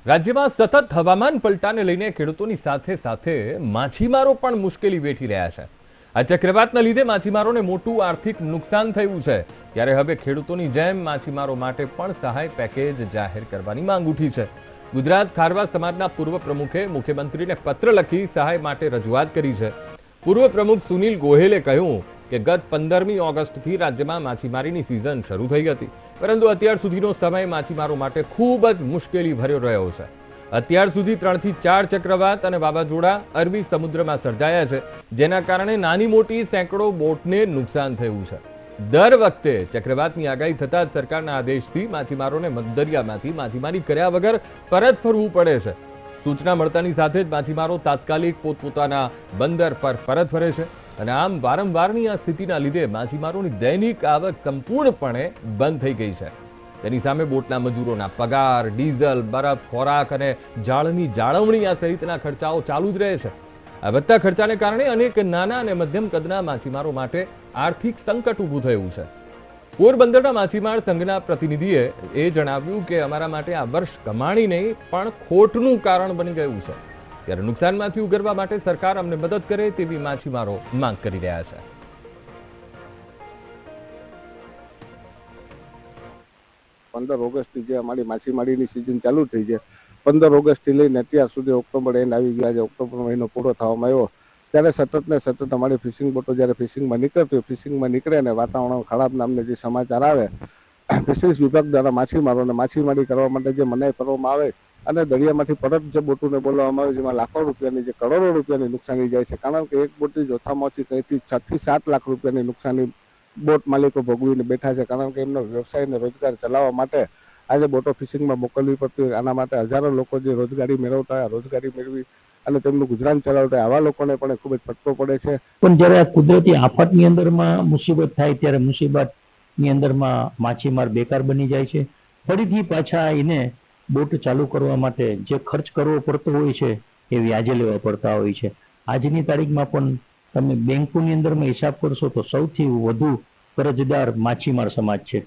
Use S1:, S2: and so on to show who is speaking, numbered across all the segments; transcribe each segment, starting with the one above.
S1: રાજ્યમાં સતત હવામાન પલટાને લઈને ખેડૂતોની સાથે સાથે માછીમારો પણ મુશ્કેલી વેઠી રહ્યા છે। આ ચક્રવાતના લીધે માછીમારોને મોટું આર્થિક નુકસાન થયું છે, ત્યારે હવે ખેડૂતોની જેમ માછીમારો માટે પણ સહાય પેકેજ જાહેર કરવાની માંગ ઉઠી છે। ગુજરાત ખારવા સમાજના પૂર્વ પ્રમુખે મુખ્યમંત્રીને પત્ર લખી સહાય માટે રજૂઆત કરી છે। પૂર્વ પ્રમુખ સુનિલ ગોહેલે કહ્યું કે ગત 15મી ઓગસ્ટથી રાજ્યમાં માછીમારીની સિઝન શરૂ થઈ હતી, પરંતુ અત્યાર સુધીનો સમય માછીમારો માટે ખૂબ જ મુશ્કેલી ભર્યો રહ્યો છે। અત્યાર સુધી 3 થી 4 ચક્રવાત અને વાવાઝોડા અરબી સમુદ્રમાં સર્જાયા છે, જેના કારણે નાની મોટી સેંકડો બોટને નુકસાન થયું છે। દર વખતે ચક્રવાતની આગાહી થતા જ સરકારના આદેશથી માછીમારોને મધદરિયામાંથી માછીમારી કર્યા વગર પરત ફરવું પડે છે। સૂચના મળતાની સાથે જ માછીમારો તાત્કાલિક પોતપોતાના બંદર પર પરત ફરે છે અને આમ વારંવારની આ સ્થિતિના લીધે માછીમારોની દૈનિક આવક સંપૂર્ણપણે બંધ થઈ ગઈ છે। તેની સામે બોટના મજૂરોના પગાર, ડીઝલ, બરફ, ખોરાક અને જાળની જાળવણી આ સહિતના ખર્ચાઓ ચાલુ જ રહે છે। આ વધતા ખર્ચાને કારણે અનેક નાના અને મધ્યમ કદના માછીમારો માટે આર્થિક સંકટ ઊભું થયું છે। પોરબંદરના માછીમાર સંઘના પ્રતિનિધિએ જણાવ્યું કે અમારા માટે આ વર્ષ કમાણી નહીં પણ ખોટનું કારણ બની ગયું છે, ત્યારે નુકસાનમાંથી ઉગરવા માટે સરકાર અમને મદદ કરે તેવી માછીમારો માંગ કરી રહ્યા છે।
S2: 15 ઓગસ્ટથી જે અમારી માછીમારીની સિઝન ચાલુ થઈ છે, 15 ઓગસ્ટથી લઈને અત્યાર સુધી ઓક્ટોબર એન્ડ આવી ગયા છે, ઓક્ટોબર મહિનો પૂરો થવામાં આવ્યો, ત્યારે સતત ને સતત અમારી ફિશિંગ બોટો જ્યારે ફિશિંગમાં નીકળે ને વાતાવરણ ખરાબ નામને જે સમાચાર આવે, ફિશરીઝ વિભાગ દ્વારા માછીમારોને માછીમારી કરવા માટે જે મનાઈ કરવામાં આવે અને દરિયામાંથી પરત જે બોટોને બોલાવવામાં આવે, જેમાં લાખો રૂપિયાની જે કરોડો રૂપિયાની નુકસાની જાય છે, કારણ કે એક બોટની ઓછામાં ઓછી કંઈથી 6 થી 7 લાખ રૂપિયાની નુકસાની બોટ માલિકો ભોગવીને બેઠા છે, કારણ કે એમનો વ્યવસાય અને રોજગાર ચલાવવા માટે આજે બોટો ફિશિંગમાં મોકલવી પડતી હોય। આના માટે હજારો લોકો જે રોજગારી મેળવતા હોય, રોજગારી મેળવી અને તેમનું ગુજરાન ચલાવતા આવા લોકોને પણ ખૂબ જ ફટકો પડે છે।
S3: પણ જ્યારે કુદરતી આફતની અંદરમાં મુસીબત થાય ત્યારે મુસીબતની અંદરમાં માછીમાર બેકાર બની જાય છે। ફરીથી પાછા એને બોટ ચાલુ કરવા માટે જે ખર્ચ કરવો પડતો હોય છે એ વ્યાજે લેવા પડતા હોય છે। આજની તારીખમાં પણ તમે બેંકોની અંદરમાં હિસાબ કરશો તો સૌથી વધુ કરજદાર માછીમાર સમાજ છે।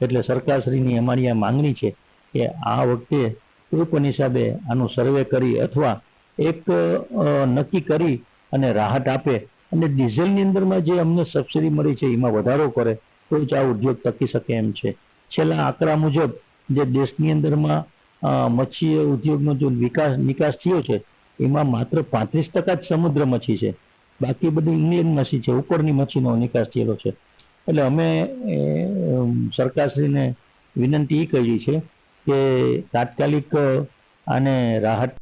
S3: એટલે સરકારશ્રીની અમારી આ માંગણી છે કે આ વખતે કોઈ પણ હિસાબે આનું સર્વે કરી અથવા એક નક્કી કરી અને રાહત આપે અને ડીઝલની અંદરમાં જે અમને સબસિડી મળી છે એમાં વધારો કરે તો જ આ ઉદ્યોગ ટકી શકે એમ છે। છેલ્લા આંકડા મુજબ જે દેશની અંદરમાં મચ્છી ઉદ્યોગનો જો નિકાસ થયો છે એમાં માત્ર 35% જ સમુદ્ર મચ્છી છે, બાકી બધી ઇંગ્લેન્ડ મચ્છી છે, ઉપરની મચ્છીનો નિકાસ થયેલો છે। એટલે અમે સરકારશ્રીને વિનંતી એ કરી છે કે તાત્કાલિક આને રાહત